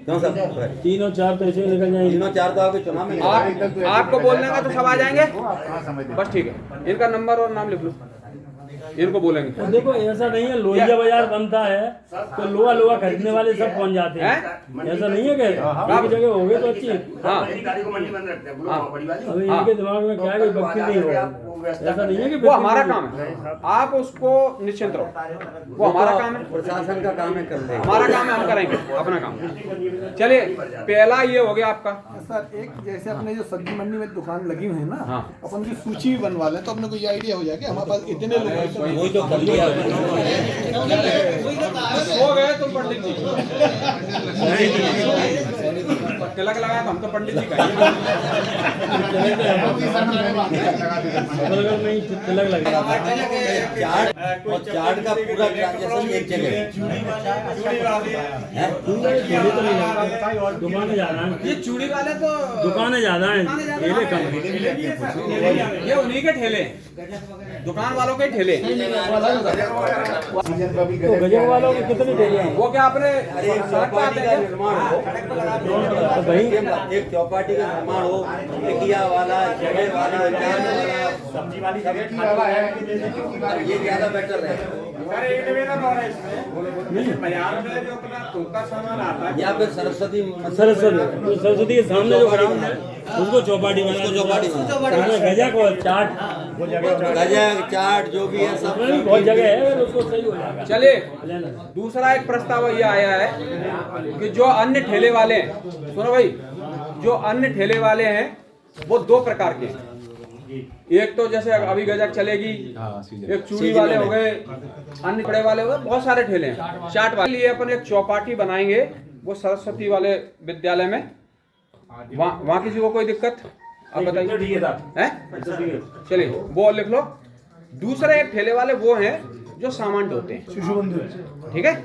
क्यों सब 3 और 4 तो ऐसे ही निकल जाएंगे। 3 और 4 तो आपके चुनाव में आपको बोलने का तो सब आ जाएंगे, बस ठीक है। इनका नंबर और नाम लिख लो, इनको बोलेंगे। तो देखो ऐसा नहीं है लोहिया बाजार बनता है तो लोहा लोहा खरीदने वाले सब पहुंच जाते हैं, ऐसा नहीं है कि एक जगह हो गए तो अच्छी। हाँ अभी इनके दिमाग में क्या है कि बक्की नहीं हो, ऐसा नहीं है कि वो हमारा काम है, आप उसको निश्चिंत रहो, वो हमारा काम है, प्रशासन का काम है कर दे। हमारा काम है, हम करेंगे अपना काम। चलिए पहला ये हो गया आपका सर। एक जैसे अपने जो सब्जी मंडी में दुकान लगी हुई है ना, हाँ। अपन की सूची भी बनवा लें तो अपने को ये आइडिया हो जाए कि हमारे पास इतने लोग हैं। वही तो कर लिया हो गए तुम पंडित जी, तिलक लगाया तो हम तो पंडित जी का नहीं तिलक लगेगा। चार्ट और चार्ट का पूरा ट्रांजेक्शन एक जगह है। ठेले तो नहीं लगते, दुकानें ज्यादा हैं। ये चूड़ी वाले तो दुकानें ज्यादा हैं, ठेले कम हैं। ये उन्हीं के ठेले, दुकान वालों के ठेले। तो गजब वालों के कितने ठेले हैं? वो क्या अपने सड़क पे आते हैं? निर्माण हो, तो भाई एक चौपाटी का निर्माण हो, टिकिया वाला, जगह वाला, जान वाला, सब्जी वाली जगह वाला है, ये ज्यादा बेटर है। बाजार में जो अपना थोका सामान आता है या फिर सरस्वती सरस्वती के सामने जो ग्राउंड है उसको चौपाटी बना, उसको चौपाटी उसमें गजा को चाट गजक चाट जो भी है सब बहुत जगह है, उसको सही हो जाएगा। चलिए दूसरा एक प्रस्ताव ये आया है कि जो अन्य ठेले वाले हैं, सुनो भाई, जो अन्य ठेले वाले हैं वो 2 प्रकार के हैं। एक तो जैसे अभी गजक चलेगी, एक चूड़ी वाले हो गए, अन्य कपड़े वाले हो गए, बहुत सारे ठेले हैं। चाट वाले लिए अपन एक चौपाटी बनाएंगे, वो सरस्वती वाले विद्यालय में, वहाँ किसी को कोई दिक्कत आप बताइए हैं? चलिए वो लिख लो। दूसरे एक ठेले वाले वो हैं जो सामान ढोते हैं, ठीक है,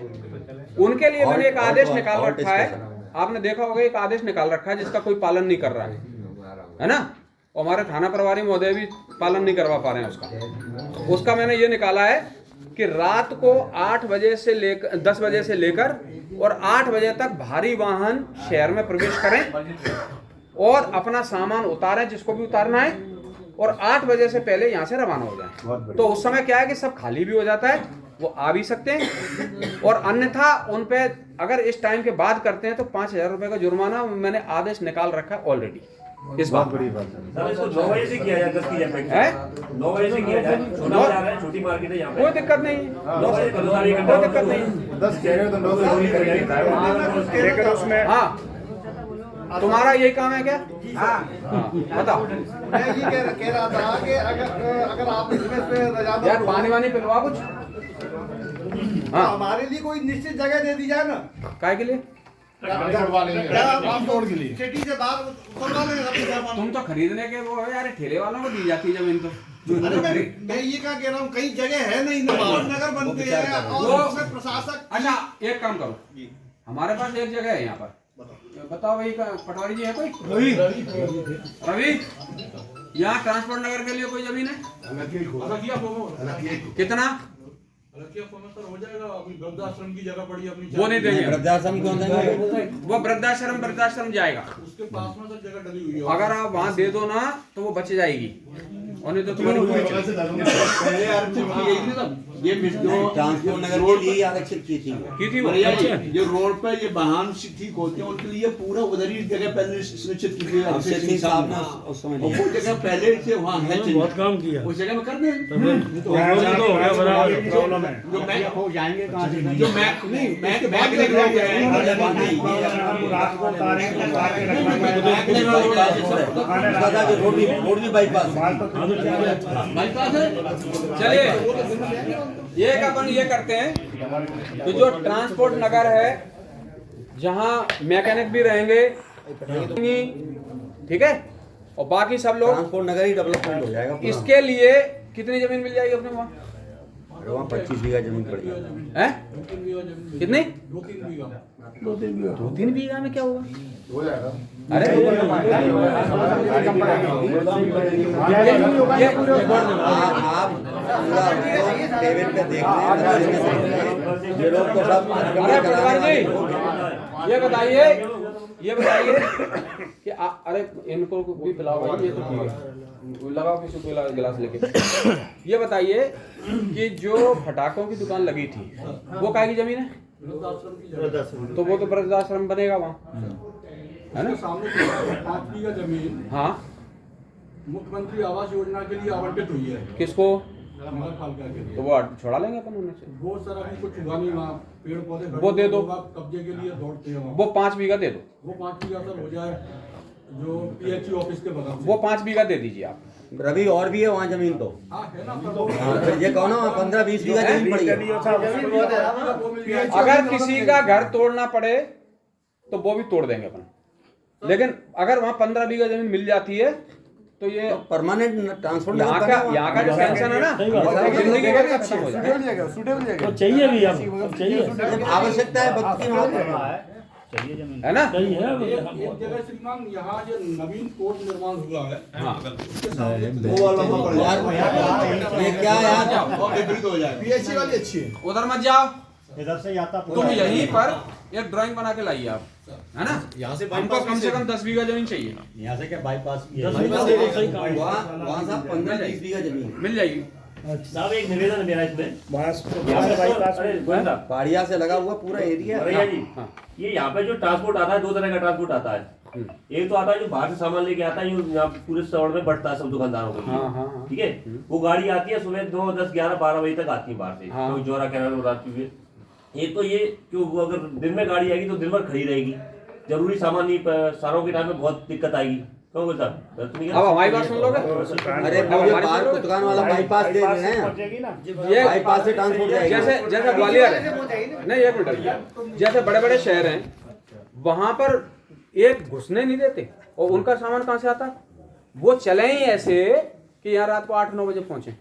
उनके लिए मैंने एक आदेश निकाल रखा है। आपने देखा होगा एक आदेश निकाल रखा है जिसका कोई पालन नहीं कर रहा है ना, और हमारे थाना प्रभारी महोदय भी पालन नहीं करवा पा रहे हैं उसका मैंने ये निकाला है कि रात को 8 बजे से लेकर 10 बजे से लेकर और 8 बजे तक भारी वाहन शहर में प्रवेश करें और अपना सामान उतारें जिसको भी उतारना है, और 8 बजे से पहले यहाँ से रवाना हो जाएं। तो उस समय क्या है कि सब खाली भी हो जाता है, वो आ भी सकते हैं, और अन्यथा उन पे अगर इस टाइम के बाद करते हैं तो 5,000 रुपए का जुर्माना मैंने आदेश निकाल रखा है ऑलरेडी। इस बात बड़ी बात सर, इसको 9 बजे से किया जाए, 10 की जगह है 9 बजे से किया जाए। छोटा बाजार है, छोटी मार्केट है यहाँ पे, कोई दिक्कत नहीं, 9 बजे करो सारी कोई दिक्कत नहीं। 10 कह रहे हो तो 9 से नहीं करेंगे, लेकिन उसमें हाँ तुम्हारा यही काम है क्या? हाँ बताओ। मैं ये कह रहा था कि अगर आप इसमें से रजामंद यार हो, पानी वानी पिलवा कुछ। तो हाँ हमारे लिए कोई निश्चित जगह दे दी जाए ना, काय के लिए? सिटी से बाहर उतरवा लेंगे। तुम तो खरीदने के वो है यार, ठेले वालों को दी जाती है जमीन तो। अरे मैं ये क्या कह रहा हूँ, कई जगह है नहीं, नगर बनते हैं और उसमें प्रशासक। अच्छा एक काम करो, हमारे पास एक जगह है यहाँ पर, बताओ भाई पटवारी जी है कोई? रवि, यहाँ ट्रांसपोर्ट नगर के लिए कोई जमीन है? कितना? हो जाएगा, अभी वृद्धाश्रम की जगह पड़ी अपनी, वो नहीं देंगे, वृद्धाश्रम क्यों देंगे? वो वृद्धाश्रम जाएगा। उसके पास में सब जगह डली हुई है। अगर आप वहाँ दे दो ना तो वो बच जाएगी, और नहीं तो तुम्हारी ये ट्रांसपोर्ट नगर के लिए आरक्षित की थी वो। ये रोड पर ये वाहन ठीक होते हैं उनके लिए पूरा उधर ही जगह पहले सुनिश्चित की गई है साहब ने, उस समय वो जगह पहले से वहाँ है, बहुत काम किया उस जगह में कर दें जो मैं हो जाएंगे कहाँ से? जो मैं नहीं मैं देख रहा हूँ रोड भी बाईपास चलिए एक अपन ये करते हैं कि जो ट्रांसपोर्ट नगर है जहाँ मैकेनिक भी रहेंगे, ठीक है, और बाकी सब लोग, ट्रांसपोर्ट नगर ही डेवलपमेंट हो जाएगा। इसके लिए कितनी जमीन मिल जाएगी अपने वहाँ? वहाँ 25 बीघा जमीन पड़ी है। कितनी? 2-3 2-3 बीघा में क्या हुआ? हो जाएगा। अरे आप पूरा टेबल पे देख रहे हैं, ये लोग तो सब अरे पटवारी जी ये बताइए कि अरे इनको भी पिलाओ भाई, ये तो ठीक है, लगाओ किसी को गिलास लेके। ये बताइए कि जो फटाकों की दुकान लगी थी वो काय की जमीन है? तो वो तो वृद्धाश्रम बनेगा वहाँ, है ना? सामने 5 बीघा जमीन हाँ, मुख्यमंत्री आवास योजना के लिए आवंटित हुई है किसको? नगर पालिका के लिए। तो वो छोड़ा लेंगे अपन उन्हें से। बहुत सारा भी कुछ उगा नहीं वहाँ, पेड़ पौधे वो दे दो। कब्जे के लिए दौड़ते हैं वहाँ। वो 5 बीघा दे दो, वो 5 बीघा सर हो जाए जो PHE ऑफिस के बगल से। वो 5 बीघा दे दीजिए आप। रवि और भी है वहाँ जमीन तो। हाँ है ना, पर वो हाँ, फिर ये कहो ना 15-20 बीघा जमीन पड़ी है। वो मिल जाए। अगर किसी का घर तोड़ना पड़े तो वो भी तोड़ देंगे अपन, लेकिन अगर वहाँ 15 बीघा जमीन मिल जाती है तो ये परमानेंट ट्रांसपोर्ट यहाँ का जो टेंशन है ना, जिंदगी भर का खत्म हो जाए। तो चाहिए भी अब चाहिए, आवश्यकता है वक्त की है ना? सही है। एक जगह श्रीमान यहाँ जो नवीन कोर्ट निर्माण हुआ है, हाँ, वो वाला लंबा पड़ यार ये क्या यार, और विपरीत हो जाए। PHE वाली अच्छी है। उधर मत जाओ, इधर से आता तुम यहीं पर एक ड्राइंग बना के लाइए आप, है ना? यहाँ से हमको कम से कम 10 बीघा जमीन चाहिए, यहाँ से क्या बाईपास वहाँ साहब 15-20 बीघा जमीन मिल जाएगी। साहब एक निवेदन है मेरा इसमें, यहाँ से बाईपास में पहाड़िया से लगा हुआ पूरा एरिया। भैया जी, हाँ। ये यहाँ पे जो ट्रांसपोर्ट आता है, 2 तरह का ट्रांसपोर्ट आता है। एक तो आता है जो बाहर से सामान लेके आता है, जो यहाँ पूरे शहर में बढ़ता है सब दुकानदारों को लिए। हाँ, हाँ, हाँ। ठीक है, वो गाड़ी आती है सुबह 2, 10, 11, 12 बजे तक आती है बाहर से, हाँ। कोई जोरा कैनाल उड़ाती हुई। एक तो ये कि वो अगर दिन में गाड़ी आएगी तो दिन भर खड़ी रहेगी, जरूरी सामान नहीं, सारों के टाइम में बहुत दिक्कत आएगी। क्यों बोलता? अब हमारी बात सुन लोगे? अरे वो जो बाहर दुकान वाला बाईपास दे रहे हैं, ये बाईपास से ट्रांसपोर्ट जाएगा। जैसे ग्वालियर है, नहीं एक मिनट, जैसे बड़े बड़े शहर हैं वहां पर एक घुसने नहीं देते, और उनका सामान कहाँ से आता? वो चले ही ऐसे कि यहाँ रात को 8-9 बजे पहुंचे,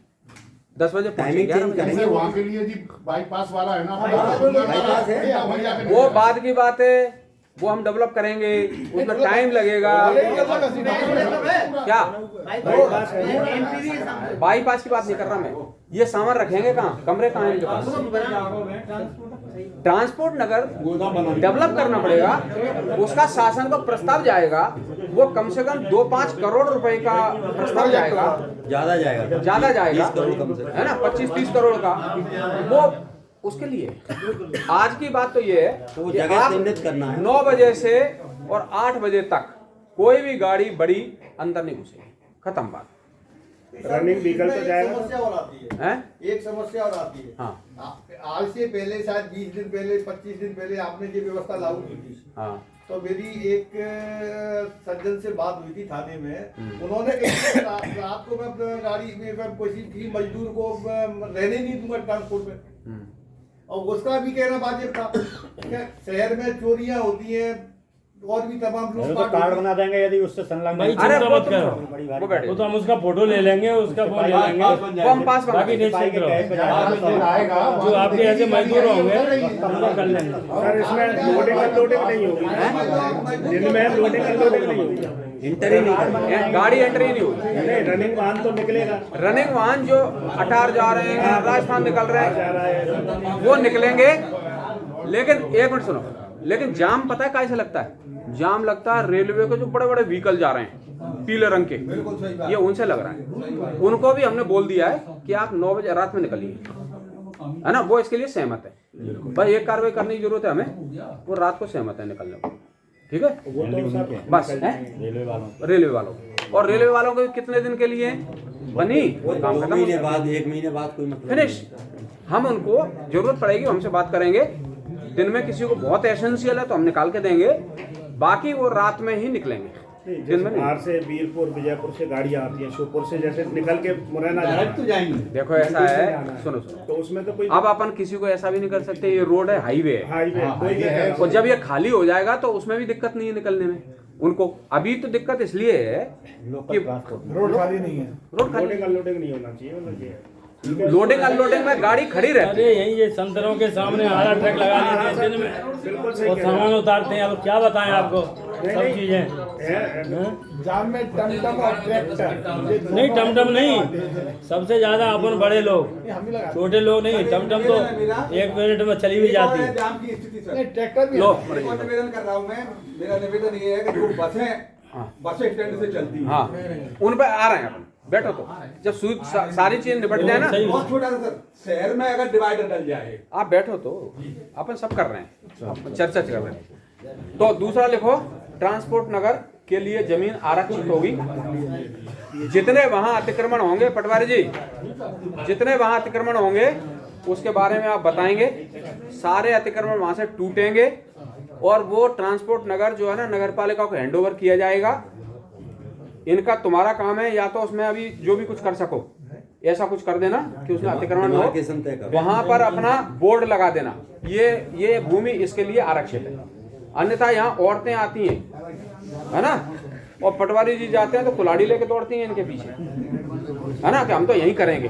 10 बजे टाइमिंग चेंज करेंगे वहाँ के लिए जी बाईपास वाला है ना, बाईपास है। वो बाद की बात है, वो हम डेवलप करेंगे, उसमें टाइम लगेगा। क्या बाईपास की बात नहीं कर रहा मैं, ये सामान रखेंगे कहाँ? कमरे कहाँ हैं इनके पास? ट्रांसपोर्ट नगर डेवलप करना पड़ेगा, उसका शासन को प्रस्ताव जाएगा, वो कम से कम 2-5 करोड़ रुपए का प्रस्ताव जाएगा, ज्यादा जाएगा, 30 करोड़ कम से, है ना, 25-30 करोड़ का। वो उसके लिए आज की बात तो ये है वो कि जगह आप चिन्हित करना है। 9 बजे से और 8 बजे तक कोई भी गाड़ी बड़ी अंदर नहीं घुसेगी, खत्म बात। रनिंग व्हीकल तो जाएगा। समस्या और आती है, हैं? एक समस्या और आती है। हाँ, आज से पहले शायद 20 दिन पहले 25 दिन पहले आपने ये व्यवस्था लागू की थी, हाँ, तो मेरी एक सज्जन से बात हुई थी थाने में। उन्होंने कहा रात को मैं अपने गाड़ी में किसी मजदूर को रहने नहीं दूंगा ट्रांसपोर्ट में, और उसका भी कहना वाजिब था। शहर में चोरियां होती हैं और भी तमाम लोग तो कार्ड बना देंगे यदि उससे संलग्न भाई अरे चिंता वो मत तो करो, वो बैठे, वो तो हम उसका फोटो ले लेंगे, उसका फोन ले लेंगे, वो हम पास बना बाकी देंगे। निश्चित रहो। जो आपके ऐसे मजदूर होंगे हम लोग कर लेंगे। सर इसमें लोडिंग अनलोडिंग नहीं होगी, दिन में लोडिंग अनलोडिंग नहीं होगी, इंटर ही नहीं करना। गाड़ी एंट्री नहीं होगी। नहीं रनिंग वाहन तो निकलेगा, रनिंग वाहन जो अटार जा रहे हैं, राजस्थान निकल रहे हैं, वो निकलेंगे। लेकिन एक मिनट सुनो, लेकिन जाम पता है कैसे लगता है? जाम लगता है रेलवे के जो बड़े बड़े व्हीकल जा रहे हैं पीले रंग के, ये उनसे लग रहा है। उनको भी हमने बोल दिया है कि आप 9 बजे रात में निकलिए, है ना? वो इसके लिए सहमत है। भाई एक कार्रवाई करने की जरूरत है हमें, वो रात को सहमत है निकलने को, ठीक है? वो तो सब बस रेलवे वालों, रेलवे वालों, और रेलवे वालों को कितने दिन के लिए बनी? काम 2 खत्म, महीने बाद 1 महीने बाद कोई मतलब फिनिश। हम उनको जरूरत पड़ेगी हमसे बात करेंगे, दिन में किसी को बहुत एसेंशियल है तो हम निकाल के देंगे, बाकी वो रात में ही निकलेंगे, दिन में नहीं। बाहर से वीरपुर विजयपुर से गाड़ियाँ आती हैं, श्योपुर से जैसे निकल के मुरैना डायरेक्ट तो जाएंगे। देखो ऐसा है, सुनो सुनो, तो उसमें तो कोई अब अपन किसी को ऐसा भी नहीं कर सकते, ये रोड है, हाईवे है, हाईवे कोई है, और जब ये खाली हो जाएगा तो उसमें भी दिक्कत नहीं है निकलने में उनको। अभी तो दिक्कत इसलिए है कि रोड खाली नहीं है, रोड खाली, लोडिंग अनलोडिंग नहीं होना चाहिए, मतलब ये है। लोडिंग अनलोडिंग में गाड़ी खड़ी रहती है। अरे यही ये संतरों के सामने आधा ट्रक लगा देते हैं दिन में, बिल्कुल सही और कह रहे हैं। सामान उतारते हैं। अब क्या बताएं आपको, सब चीजें। जाम में टमटम और ट्रैक्टर नहीं टमटम नहीं, सबसे ज्यादा अपन बड़े लोग, छोटे लोग नहीं। टमटम तो 1 मिनट में चली भी जाती है। जाम की स्थिति सर, ट्रैक्टर भी लो। निवेदन कर रहा हूँ मैं। मेरा निवेदन ये है कि जो बस स्टैंड से चलती है, हाँ उन पे आ रहे हैं अपन, बैठो तो जब सारी चीज निपट जाए ना। बहुत छोटा सा सर, शहर में अगर डिवाइडर डल जाए, आप बैठो तो, अपन सब कर रहे हैं, अपन चर्चा कर रहे हैं। तो दूसरा लिखो, ट्रांसपोर्ट नगर के लिए जमीन आरक्षित होगी। जितने वहां अतिक्रमण होंगे पटवारी जी, जितने वहां अतिक्रमण होंगे उसके बारे में आप बताएंगे। सारे अतिक्रमण वहां से टूटेंगे और वो ट्रांसपोर्ट नगर जो है ना, नगर पालिका को हैंडओवर किया जाएगा। इनका तुम्हारा काम है या तो उसमें अभी जो भी कुछ कर सको ऐसा कुछ कर देना कि उसमें अतिक्रमण हो, वहां पर अपना बोर्ड लगा देना, ये भूमि इसके लिए आरक्षित है। अन्यथा यहाँ औरतें आती हैं, है ना, और पटवारी जी जाते हैं तो कुल्हाड़ी लेके दौड़ती हैं इनके पीछे, है ना, कि हम तो यही करेंगे।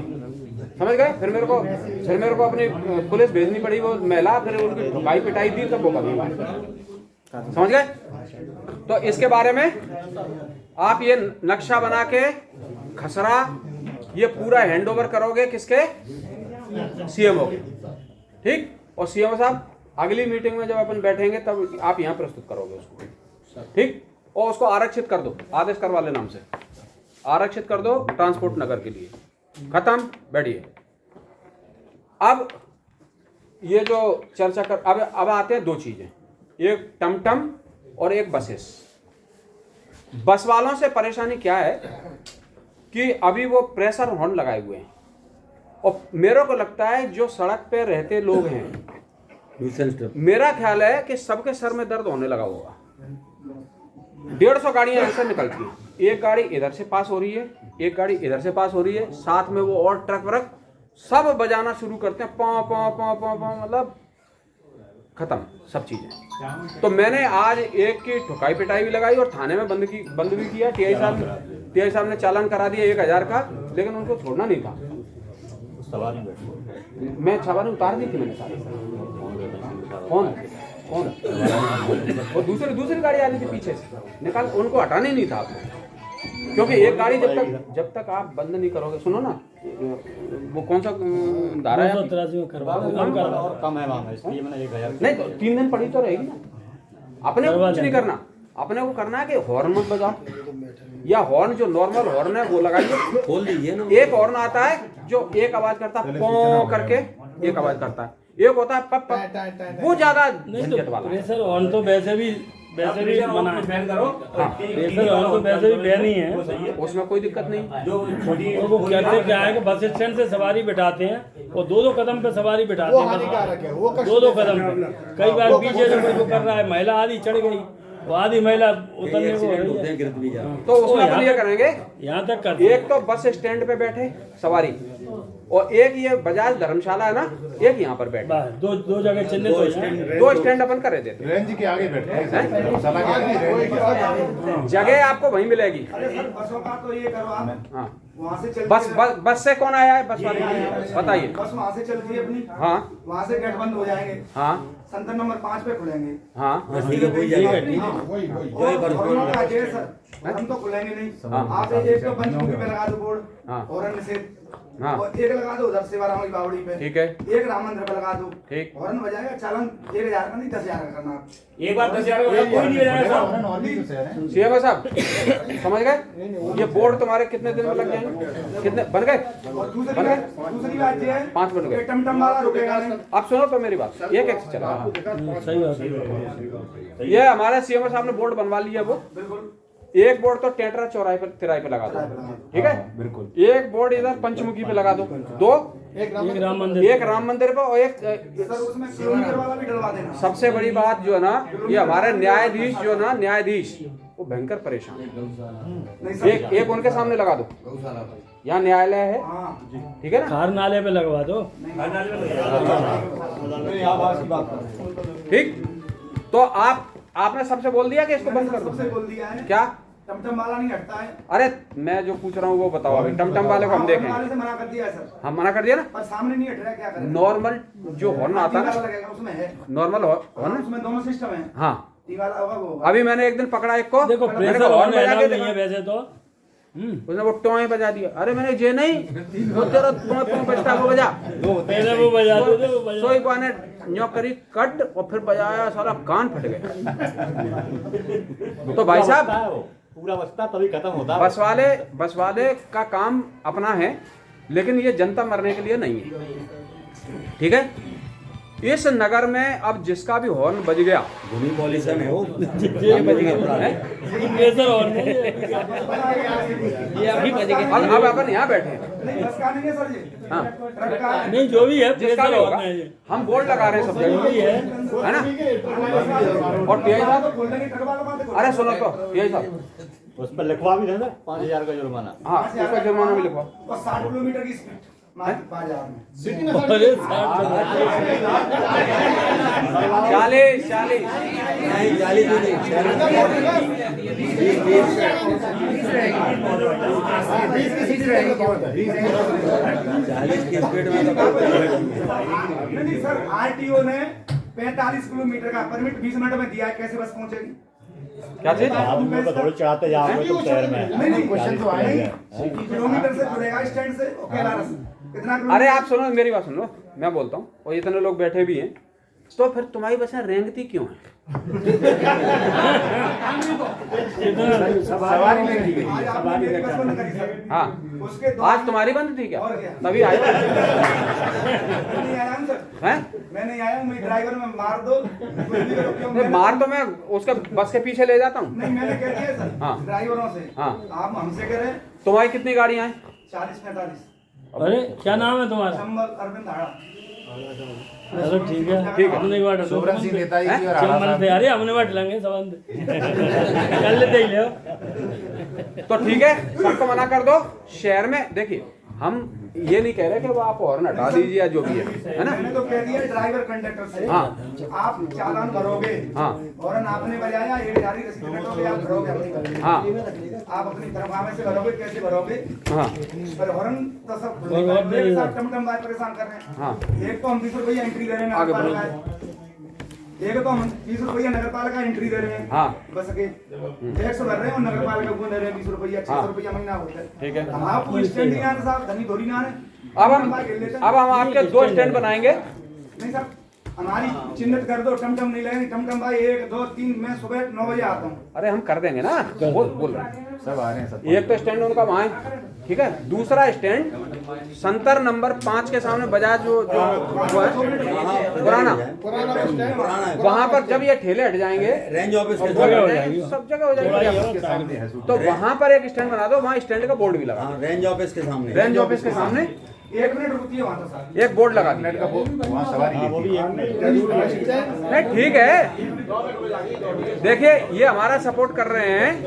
समझ गए? फिर मेरे को अपनी पुलिस भेजनी पड़ी, वो महिला, फिर उनकी ठुकाई पिटाई दी तब वो कभी। समझ गए? तो इसके बारे में आप ये नक्शा बना के खसरा ये पूरा हैंडओवर करोगे किसके? सीएमओ के। ठीक? और सीएमओ साहब अगली मीटिंग में जब अपन बैठेंगे तब आप यहाँ प्रस्तुत करोगे उसको। ठीक? और उसको आरक्षित कर दो, आदेश करवा ले नाम से आरक्षित कर दो ट्रांसपोर्ट नगर के लिए। खत्म, बैठिए। अब ये जो चर्चा कर, अब आते हैं दो चीजें, एक टमटम और एक बसेस। बस वालों से परेशानी क्या है कि अभी वो प्रेशर हॉर्न लगाए हुए हैं, और मेरे को लगता है जो सड़क पे रहते लोग हैं, मेरा ख्याल है कि सबके सर में दर्द होने लगा होगा। 150 गाड़ियां ऐसे निकलती हैं, एक गाड़ी इधर से पास हो रही है, एक गाड़ी इधर से पास हो रही है, साथ में वो और ट्रक व्रक सब बजाना शुरू करते हैं, पाँव पाँव पाँव पाँव पाँव, मतलब खत्म सब चीजें। तो मैंने आज एक की ठुकाई पिटाई भी लगाई और थाने में बंद भी किया। टीआई साहब ने चालान करा दिया 1000 का, लेकिन उनको छोड़ना नहीं था। मैं सवारी उतार दी थी मैंने सारी। कौन और दूसरी गाड़ी आ रही थी पीछे से, निकाल, उनको हटाना ही नहीं था आपको, क्योंकि एक गाड़ी जब तक आप बंद नहीं करोगे। सुनो ना, वो कौन सा धारा है? 283 में करवा और कम है वहाँ, इसलिए मैंने 1000 नहीं तो 3 दिन पड़ी तो रहेगी ना। अपने को कुछ नहीं करना, अपने को करना है कि हॉर्न मत बजाओ, या हॉर्न जो नॉर्मल हॉर्न है वो लगाइए, खोल दीजिए ना। एक हॉर्न आता है जो एक आवाज करता है, पॉं करके एक आवाज करता है, एक होता है पप पप, वो ज्यादा झंझट वाला है। प्रेशर ऑन तो वैसे भी मना है, बैन करो। प्रेशर ऑन तो वैसे भी बैन ही है, उसमें कोई दिक्कत नहीं। जो छोटी वो कहते क्या है कि बस स्टैंड से सवारी बिठाते हैं और 2-2 कदम पे सवारी बिठाते हैं, हानिकारक है वो, 2-2 कदम पे। कई बार पीछे जो कोई कर रहा है, महिला आधी चढ़ गई, वो आधी महिला उतरने को हो रही है, तो उसमें अपन ये करेंगे, यहाँ तक करते एक तो बस स्टैंड पे बैठे सवारी, और एक ये बजाज धर्मशाला है ना, एक यहाँ पर बैठे। बस दो जगह चिन्हित हो जाए, 2 स्टैंड अपन करे देते। रेंज के आगे बैठे हैं, जगह आपको वहीं मिलेगी। बसों का तो ये करो आप, हाँ, वहाँ से चलती बस से कौन आया है? बस वाले बताइए। बस वहाँ से चलती है अपनी, हाँ वहाँ से गेट बंद हो जाएंगे, हाँ सेंटर नंबर 5 पे खुलेंगे। हाँ हम तो खुलेंगे नहीं। हाँ। आप एक तो पंचमुखी पे लगा दो बोर्ड, हाँ। हॉर्न निषेध, हाँ। और एक लगा दो उधर सेवाराम की बावड़ी पे, ठीक है, एक राम मंदिर पे लगा दो, ठीक। हॉर्न बजाएगा, चालान 1000 का नहीं 10,000 का करना आप। एक बार 10,000 का कोई नहीं है। सीएम साहब समझ गए? ये बोर्ड तुम्हारे कितने दिन में लग जाएंगे? कितने बन गए? और दूसरी बात ये है, 5 बन गए। ये टमटम वाला रुकेगा नहीं। आप सुनो तो मेरी बात, एक से चला। सही बात है। ये हमारे सीएम साहब ने बोर्ड बनवा लिया, वो बिल्कुल एक बोर्ड तो टेटरा चौराहे पर तिराहे पे लगा दो, ठीक है, बिल्कुल। एक बोर्ड इधर पंचमुखी पे लगा दो, 2 एक राम मंदिर, एक राम मंदिर पे, और एक सर उसमें किलोमीटर वाला भी डलवा देना। सबसे बड़ी बात जो है ना, ये हमारे न्यायाधीश जो ना, न्यायाधीश वो भयंकर परेशान है। एक उनके सामने लगा दो, यहाँ न्यायालय है, ठीक है ना, खार नाले पे लगवा दो। ठीक। तो आपने सबसे बोल दिया कि इसको बंद कर दो? सबसे बोल दिया है। क्या टमटम वाला नहीं हटता है। अरे मैं जो पूछ रहा हूँ वो बताओ अभी। टमटम वाले को हम देखेंगे। वाले से मना कर दिया है सर। हम मना कर दिया ना, पर सामने नहीं हट रहा है, क्या करें? नॉर्मल जो हॉर्न आता है वाला ना, लगेगा उसमें है, नॉर्मल हॉर्न, उसमें दोनों सिस्टम है। हाँ टी वाला होगा वो होगा। अभी मैंने एक दिन पकड़ा एक को, देखो मैंने प्रेशर कहा, ऑन "हॉर्न बजा के नहीं है दिखा।" वैसे तो उसने वो टोए बजा दिया। अरे मैंने जे नहीं, वो तेरा टोए बजता है, वो बजा। पहले वो बजाते थे, वो बजा सोई को ने न्यो करी कट और फिर बजाया, सारा कान फट गया। तो भाई साहब पूरा बचता तभी खत्म होता। बस वाले का काम अपना है, लेकिन ये जनता मरने के लिए नहीं है, ठीक है। इस नगर में अब जिसका भी हॉर्न बज गया, भूमि पॉल्यूशन है वो। ये बज गया है। प्रेशर ऑन नहीं है। ये अभी बज गया। अब अपन यहाँ बैठे हैं। नहीं बस का नहीं है सर, ये हाँ। ट्रक का है। नहीं जो भी है जिसका प्रेशर भी ऑन होगा, है ये। हम बोर्ड लगा रहे हैं सब जगह, वही है। है ना। और पीआई साहब, खोल देंगे ट्रक वालों को, अरे सुनो तो पीआई साहब, उस पर लिखवा भी देना 5000 का जुर्माना। हाँ उसका जुर्माना भी लिखवा। और 60 किलोमीटर की स्पीड मात्र 5000 में। अरे 40 नहीं 40 भी नहीं, 40 की स्पीड में तो नहीं सर, आरटीओ ने 45 किलोमीटर का परमिट 20 मिनट में दिया है, कैसे बस पहुंचेगी? क्या चीज? थोड़ी चढ़ाते जाओगे तुम शहर में। नहीं क्वेश्चन तो आए किलोमीटर से जुड़ेगा स्टैंड से और कैलारस कितना किलोमीटर? अरे आप सुनो, मेरी बात सुन लो, मैं बोलता हूँ, और इतने लोग बैठे भी हैं, तो फिर तुम्हारी बसें रेंगती क्यों है? सवारी नहीं थी। आज आपने मेरी बस बंद करी सर। हाँ, उसके दो आज तुम्हारी बंद थी क्या? और क्या? तभी आए मैं नहीं आया हूं सर, हैं? मैं नहीं आया हूं, मेरे ड्राइवर में मार दो कुछ भी करो, क्यों? नहीं, मार तो मैं उसके बस के पीछे ले जाता हूँ। नहीं मैंने कह दिया सर हाँ। ड्राइवरों से, हाँ। आप हमसे कह रहे हैं तुम्हारी कितनी गाड़ियाँ हैं? 40-45 अरे क्या नाम है तुम्हारा? चंबल अरविंद हाड़ा। चलो ठीक है, ठीक है। हमने एक बार सोबरन सिंह नेताजी जी और चम्मन से अरे हमने बांट लेंगे संबंध कर लेते ही ले। तो ठीक है, सबको मना कर दो। शहर में देखिए, हम ये नहीं कह रहे कि वो आप हॉर्न हटा दीजिए या जो भी है ना। मैंने तो कह दिया ड्राइवर कंडक्टर से, हाँ। आप चालान भरोगे, हाँ। हॉर्न आपने बजाया, एक जारी रसीद कटोगे, आप भरोगे अपनी तरफ। हाँ। आप अपनी तनख्वाह में से भरोगे, कैसे भरोगे? हाँ पर हॉर्न तो सब टमटम बात परेशान कर रहे हैं। हाँ। एक तो हम 20 रुपये एंट्री दे रहे हैं आगे नगर पालिका, एक तो हम 20 रुपये नगर पालिका एंट्री दे रहे हैं। हाँ। बस के टैक्स भर रहे हैं और नगर पालिका को दे रहे हैं 20 रुपया 600 रुपया महीना होता है। ठीक है। हम आपको स्टैंड नहीं आना साहब, धनी थोड़ी ना आने। अब हम आपके 2 स्टैंड बनाएंगे। नहीं साहब, हमारी चिन्हित कर दो, टमटम नहीं लगेंगे। टमटम भाई 1 2 3 मैं सुबह 9 बजे आता हूँ। अरे हम कर देंगे ना, बोल रहे हैं। सब आ रहे हैं सब। एक तो स्टैंड उनका वहाँ है, ठीक है। दूसरा स्टैंड संतर नंबर 5 के सामने बजाज जो वो है पुराना, वहाँ पर जब ये ठेले हट जाएंगे, रेंज ऑफिस के सब सामने। जगह हो जाएगी, तो वहाँ पर एक स्टैंड बना दो, वहाँ स्टैंड का बोर्ड भी लगा, हाँ, रेंज ऑफिस के सामने। रेंज ऑफिस के सामने 1 मिनट रुकिए वहाँ तो साहब। एक बोर्ड लगा दीजिए। वहाँ सवारी नहीं ठीक है, देखिए ये हमारा सपोर्ट कर रहे हैं,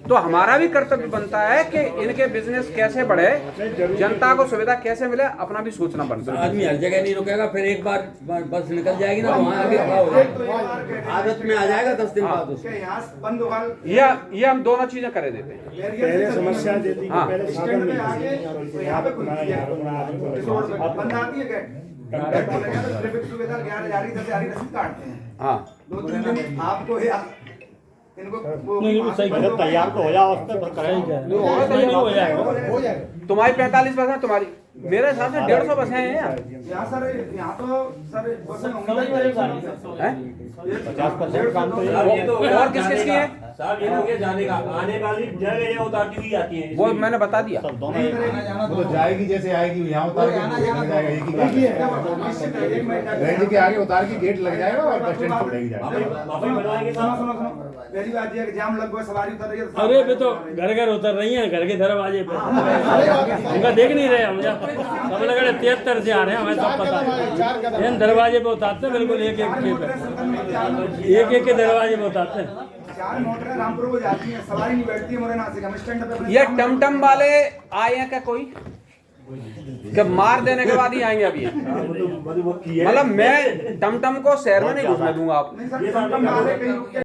तो हमारा भी कर्तव्य बनता है कि इनके बिजनेस कैसे बढ़े, जनता को सुविधा कैसे मिले, अपना भी सोचना बनता है। आदमी हर जगह नहीं रुकेगा, फिर एक बार बस निकल जाएगी ना, वहाँ आगे खड़ा हो जाएगा, आदत में आ जाएगा 10 दिन बाद उसको। क्या यहाँ से बंद होगा? ये हम दोनों चीजें करे देते हैं। पहले समस्या देती हाँ। स्टैंड पे आगे तो यहाँ पे खुलती है, रोड पे बंद आती है गेट। गेट खोलेगा तो ट्रैफिक सुविधा 11 जारी 10 जारी रसीद काटते हैं। हाँ 2-3 दिन आपको या इनको नहीं सही तैयार तो हो जाओ उस पर हो जाएगा। तुम्हारी 45 बसें, तुम्हारी मेरे हिसाब से 150 बसें हैं यार। यहाँ सर, यहाँ तो सर बसें होंगी हैं? 50% काम तो और किस किस की है? साहब ये हो गया जाने का, आने वाली जगह उतारती हुई आती है। वो मैंने बता दिया। वो तो जाएगी, जैसे आएगी यहाँ उतार के लग जाएगा, एक ही बात है। रेंज के आगे उतार के गेट लग जाएगा और बस स्टैंड छोड़ेगी जाएगा। वापस बनवाएंगे साहब। सुनो पहली बात ये है कि जाम लग गया, सवारी उतर रही है। अरे वे तो घर घर उतर रही है, घर के दरवाजे पे उनका देख नहीं रहे हम, सब लग रहे 73 से आ रहे हैं, हमें सब पता है। इन दरवाजे पे उतारते हैं, बिल्कुल एक के दरवाजे पे उतारते हैं। 4 मोटरें रामपुर को जाती हैं, सवारी नहीं बैठती है मुरैना से। हम स्टैंड पे ये टमटम वाले आए हैं क्या कोई? कि मार देने के बाद ही आएंगे अभी ये? मतलब मैं टमटम को शहर में नहीं घुसने दूंगा आप। नहीं सर, टमटम वाले कहीं